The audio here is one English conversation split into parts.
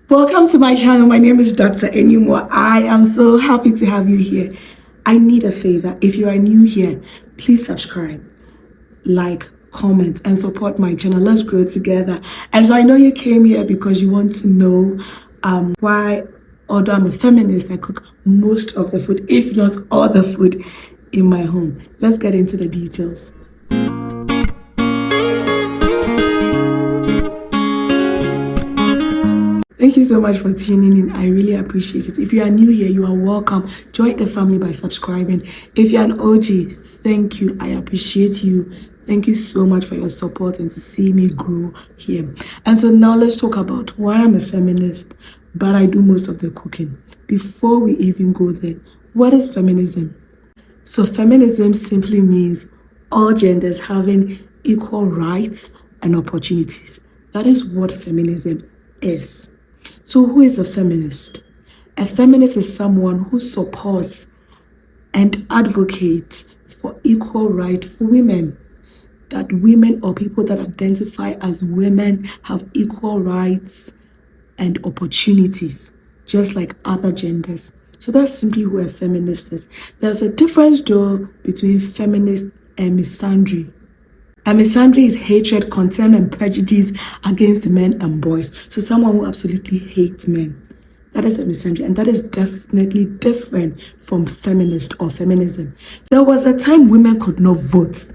Welcome to my channel. My name is DrAnimwaa. I am so happy to have you here. I need a favor. If you are new here, please subscribe, like, comment, and support my channel. Let's grow together. And so I know you came here because you want to know why, although I'm a feminist, I cook most of the food, if not all the food in my home. Let's get into the details. Thank you so much for tuning in. I really appreciate it. If you are new here, you are welcome. Join the family by subscribing. If you're an OG, thank you. I appreciate you. Thank you so much for your support and to see me grow here. And so now let's talk about why I'm a feminist, but I do most of the cooking. Before we even go there, what is feminism? So feminism simply means all genders having equal rights and opportunities. That is what feminism is. So who is a feminist? A feminist is someone who supports and advocates for equal rights for women. That women or people that identify as women have equal rights and opportunities, just like other genders. So that's simply who a feminist is. There's a difference though between feminist and misandry. And misandry is hatred, contempt, and prejudice against men and boys. So someone who absolutely hates men. That is a misandry, and that is definitely different from feminist or feminism. There was a time women could not vote.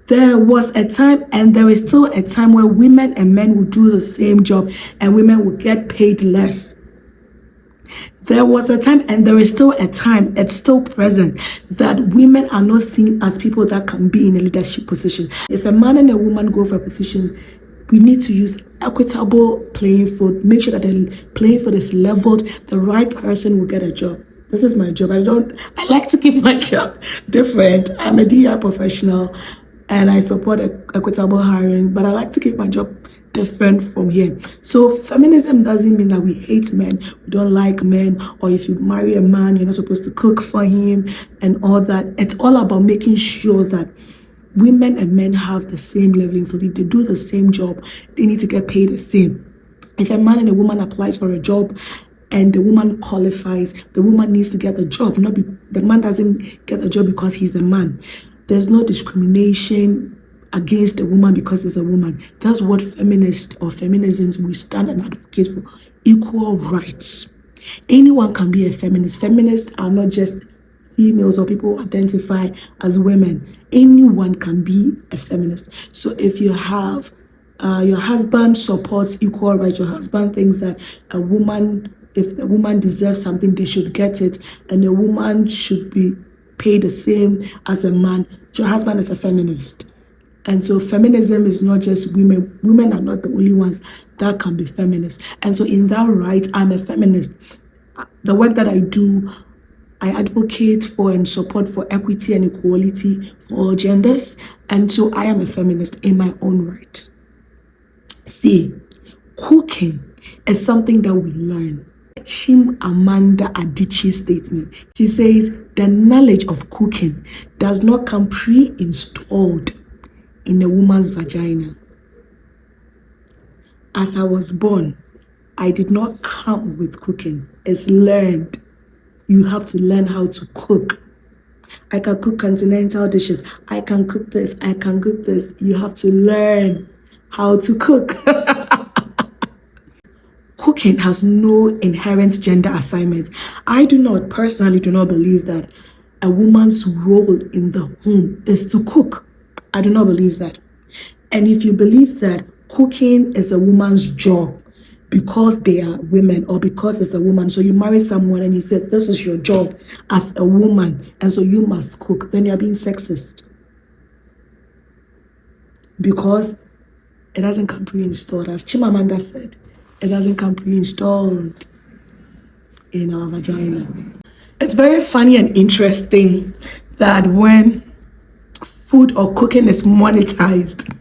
There was a time, and there is still a time, where women and men would do the same job and women would get paid less. There was a time, and there is still a time, it's still present, that women are not seen as people that can be in a leadership position. If a man and a woman go for a position, we need to use equitable playing field, make sure that the playing field is leveled, the right person will get a job. This is my job. I like to keep my job different. I'm a DI professional and I support equitable hiring, but I like to keep my job different from here. So feminism doesn't mean that we hate men, we don't like men, or if you marry a man, you're not supposed to cook for him and all that. It's all about making sure that women and men have the same leveling field. If they do the same job, they need to get paid the same. If a man and a woman applies for a job and the woman qualifies, the woman needs to get the job. The man doesn't get the job because he's a man. There's no discrimination against a woman because it's a woman. That's what feminists or feminisms, we stand and advocate for equal rights. Anyone can be a feminist. Feminists are not just females or people who identify as women. Anyone can be a feminist. So if you have your husband supports equal rights, your husband thinks that if a woman deserves something, they should get it, and a woman should be paid the same as a man, your husband is a feminist. And so feminism is not just women. Women are not the only ones that can be feminists. And so in that right, I'm a feminist. The work that I do, I advocate for and support for equity and equality for all genders. And so I am a feminist in my own right. See, cooking is something that we learn. Chimamanda Adichie's statement. She says, the knowledge of cooking does not come pre-installed in a woman's vagina. As I was born, I did not come with cooking. It's learned. You have to learn how to cook. I can cook continental dishes. I can cook this. I can cook this. You have to learn how to cook. Cooking has no inherent gender assignment. I personally do not believe that a woman's role in the home is to cook. I do not believe that. And if you believe that cooking is a woman's job because they are women or because it's a woman, so you marry someone and you said this is your job as a woman and so you must cook, then you're being sexist. Because it doesn't come pre-installed. As Chimamanda said, it doesn't come pre-installed in our vagina. It's very funny and interesting that when food or cooking is monetized,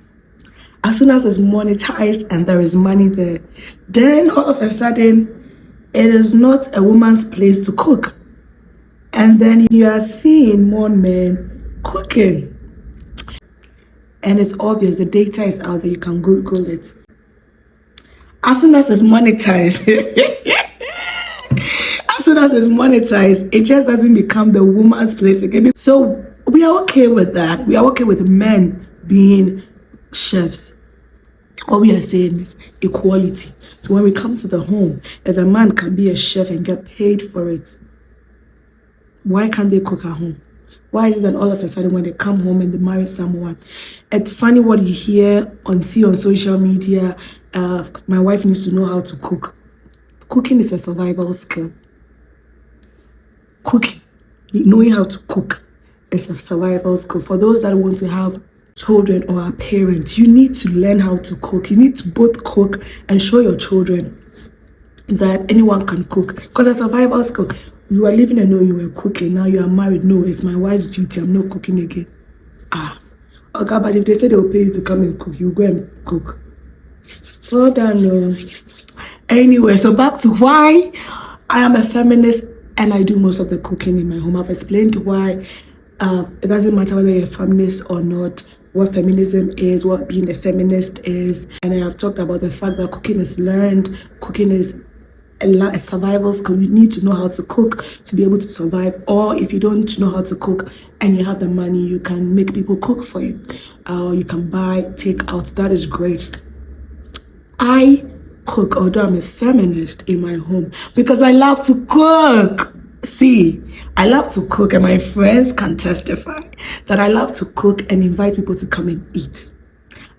as soon as it's monetized and there is money there, then all of a sudden it is not a woman's place to cook. And then you are seeing more men cooking. And it's obvious, the data is out there, you can Google it. as soon as it's monetized, as soon as it's monetized, it just doesn't become the woman's place again. So we are okay with that. We are okay with men being chefs. All we are saying is equality. So when we come to the home, if a man can be a chef and get paid for it, why can't they cook at home? Why is it that all of a sudden when they come home and they marry someone, it's funny what you see on social media, my wife needs to know how to cook. Cooking is a survival skill. Cooking, knowing how to cook is a survival skill. For those that want to have children or are parents, you need to learn how to cook. You need to both cook and show your children that anyone can cook, because a survival skill. You are living and know you were cooking, now you are married. No, it's my wife's duty, I'm not cooking again. Okay, but if they say they will pay you to come and cook, you go and cook. Well done. No. Anyway, so back to why I am a feminist and I do most of the cooking in my home. I've explained why it doesn't matter whether you're a feminist or not, what feminism is, what being a feminist is. And I have talked about the fact that cooking is learned, cooking is a survival skill. You need to know how to cook to be able to survive. Or if you don't know how to cook and you have the money, you can make people cook for you. You can buy takeout. That is great. I cook, although I'm a feminist in my home, because I love to cook. See, I love to cook, and my friends can testify that I love to cook and invite people to come and eat.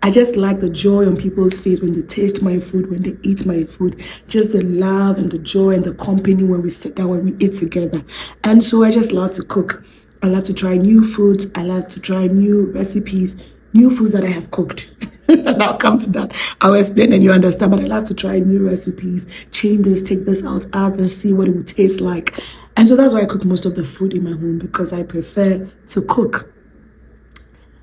I just like the joy on people's face when they taste my food, when they eat my food, just the love and the joy and the company when we sit down, when we eat together. And so I just love to cook. I love to try new foods. I love to try new recipes, new foods that I have cooked. And I'll come to that. I'll explain and you understand, but I love to try new recipes, change this, take this out, add this, see what it would taste like. And so that's why I cook most of the food in my home, because I prefer to cook.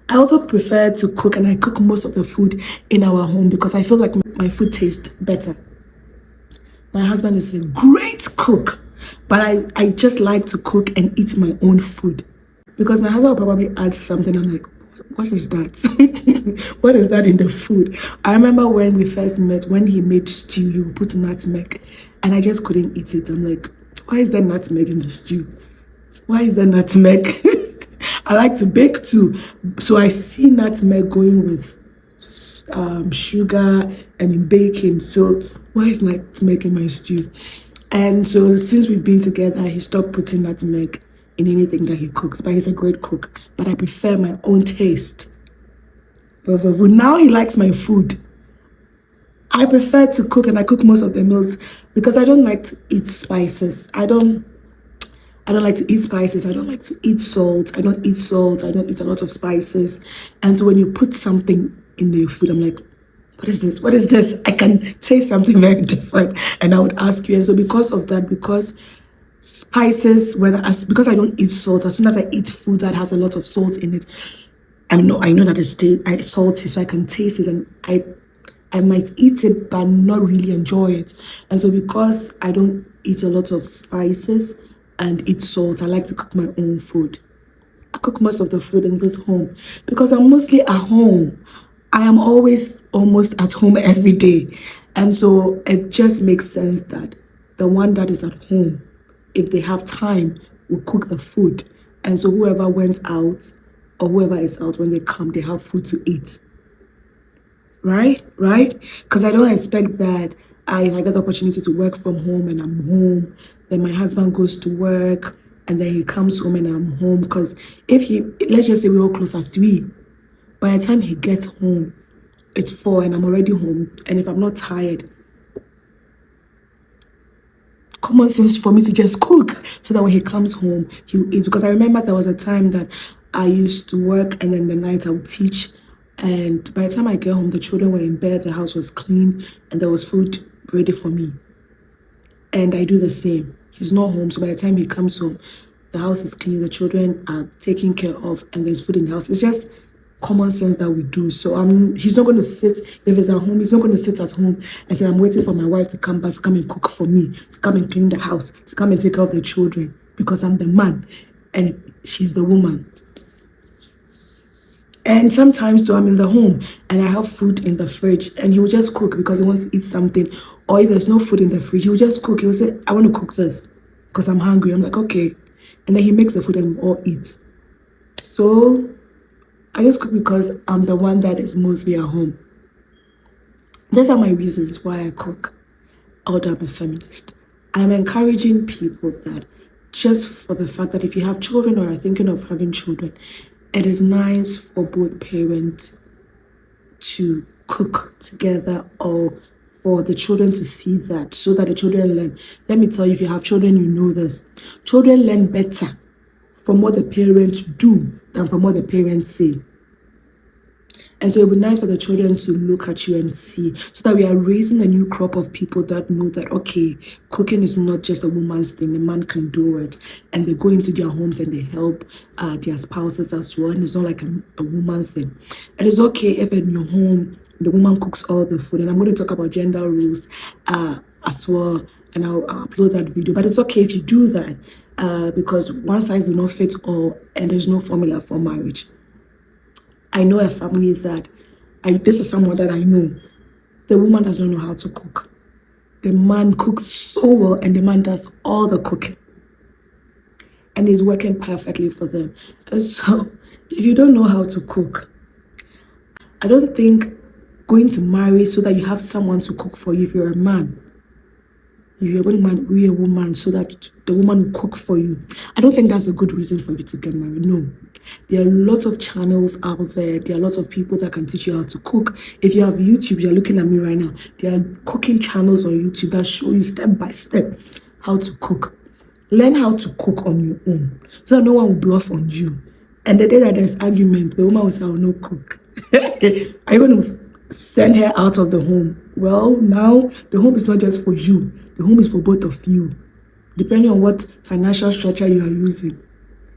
I also prefer to cook, and I cook most of the food in our home because I feel like my food tastes better. My husband is a great cook, but I just like to cook and eat my own food, because my husband will probably add something. I'm like, what is that? What is that in the food? I remember when we first met, when he made stew, he would put nutmeg, and I just couldn't eat it. I'm like, why is there nutmeg in the stew? Why is there nutmeg? I like to bake too, so I see nutmeg going with sugar and in baking. So why is nutmeg in my stew? And so since we've been together, he stopped putting nutmeg in anything that he cooks. But he's a great cook. But I prefer my own taste. But now he likes my food. I prefer to cook, and I cook most of the meals because I don't like to eat spices. I don't like to eat spices. I don't like to eat salt. I don't eat salt. I don't eat a lot of spices. And so when you put something in your food, I'm like, what is this? What is this? I can taste something very different. And I would ask you. And so because of that, because spices, because I don't eat salt, as soon as I eat food that has a lot of salt in it, I know that it's salty, so I can taste it, and I might eat it but not really enjoy it. And so because I don't eat a lot of spices and eat salt, I like to cook my own food. I cook most of the food in this home because I'm mostly at home. I am always almost at home every day. And so it just makes sense that the one that is at home, if they have time, will cook the food. And so whoever went out or whoever is out, when they come, they have food to eat. Right? Because I don't expect that I get the opportunity to work from home and I'm home, then my husband goes to work and then he comes home and I'm home. Because let's just say we all close at 3, by the time he gets home, it's 4 and I'm already home. And if I'm not tired, common sense for me to just cook so that when he comes home, he'll eat. Because I remember there was a time that I used to work and then the night I would teach. And by the time I get home, the children were in bed, the house was clean, and there was food ready for me. And I do the same. He's not home, so by the time he comes home, the house is clean, the children are taken care of, and there's food in the house. It's just common sense that we do. So he's not going to sit, if he's at home, he's not going to sit at home and say, I'm waiting for my wife to come back to come and cook for me, to come and clean the house, to come and take care of the children, because I'm the man and she's the woman. And sometimes, so I'm in the home and I have food in the fridge, and he will just cook because he wants to eat something. Or if there's no food in the fridge, he will just cook. He will say, I want to cook this because I'm hungry. I'm like, okay. And then he makes the food and we all eat. So I just cook because I'm the one that is mostly at home. These are my reasons why I cook, although I'm a feminist. I'm encouraging people that just for the fact that if you have children or are thinking of having children, it is nice for both parents to cook together, or for the children to see that, so that the children learn. Let me tell you, if you have children, you know this. Children learn better from what the parents do than from what the parents say. And so it would be nice for the children to look at you and see, so that we are raising a new crop of people that know that, okay, cooking is not just a woman's thing, a man can do it. And they go into their homes and they help their spouses as well. And it's not like a woman thing. And it's okay if in your home, the woman cooks all the food. And I'm going to talk about gender roles as well. And I'll upload that video. But it's okay if you do that because one size does not fit all, and there's no formula for marriage. I know a family that, this is someone that I know, the woman does not know how to cook. The man cooks so well and the man does all the cooking. And is working perfectly for them. And so, if you don't know how to cook, I don't think going to marry so that you have someone to cook for you if you're a man. If you're going to marry a woman so that the woman will cook for you, I don't think that's a good reason for you to get married. No. There are lots of channels out there. There are lots of people that can teach you how to cook. If you have YouTube, you're looking at me right now, there are cooking channels on YouTube that show you step by step how to cook. Learn how to cook on your own so that no one will bluff on you. And the day that there's argument, the woman will say, I will not cook. Are you going to send her out of the home? Well, now the home is not just for you. The home is for both of you, depending on what financial structure you are using.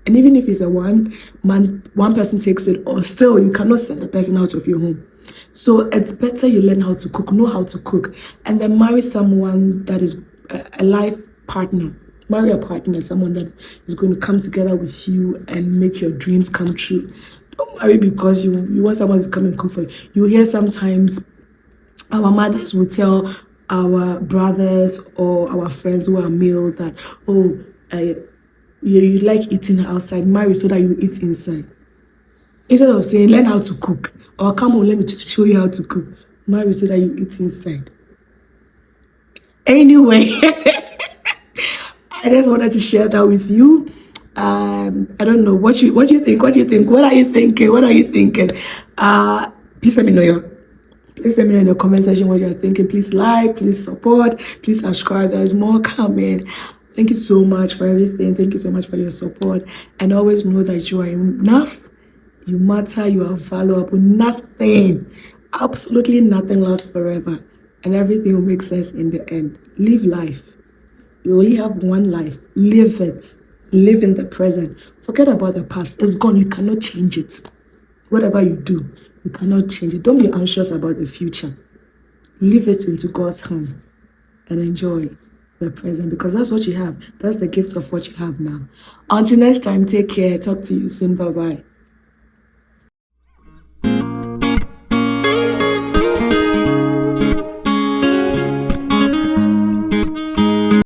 And even if it's a one person takes it, or still you cannot send the person out of your home. So it's better you learn how to cook, know how to cook, and then marry someone that is a life partner. Marry a partner, someone that is going to come together with you and make your dreams come true. Don't marry because you want someone to come and cook for you. You hear sometimes our mothers will tell our brothers or our friends who are male that, oh, you like eating outside, marry so that you eat inside. Instead of saying, learn how to cook, or come home, let me show you how to cook, marry so that you eat inside. Anyway, I just wanted to share that with you. I don't know, what do you think? What are you thinking? Please let me know Please let me know in the comment section what you're thinking. Please like, please support, please subscribe. There's more coming. Thank you so much for everything. Thank you so much for your support. And always know that you are enough. You matter. You are valuable. Nothing, absolutely nothing lasts forever. And everything will make sense in the end. Live life. You only have one life. Live it. Live in the present. Forget about the past. It's gone. You cannot change it. Whatever you do, you cannot change it. Don't be anxious about the future. Leave it into God's hands and enjoy the present, because that's what you have. That's the gift of what you have now. Until next time, take care. Talk to you soon. Bye-bye.